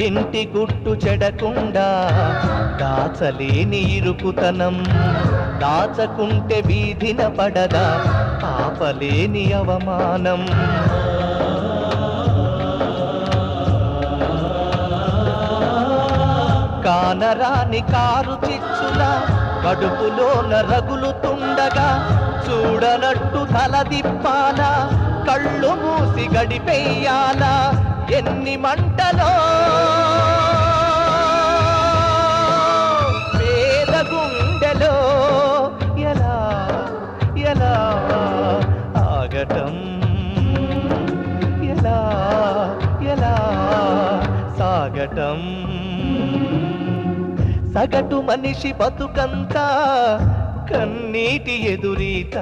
ఇంటి గుట్టు చెడకుండా దాచలేని ఇరుకుతనం, దాచకుంటే వీధిన పడదా ఆపలేని అవమానం. కానరాని కారు చిచ్చుల కడుపులోన రగులుతుండగా చూడనట్టు తలదిప్పాలా, కళ్ళు మూసి గడిపెయ్యాలా, ఎన్ని మంటలో పేద గుండెలో ఎలా ఎలా ఆగటం, ఎలా ఎలా సాగటం. సగటు మనిషి బతుకంతా కన్నీటి ఎదురీత.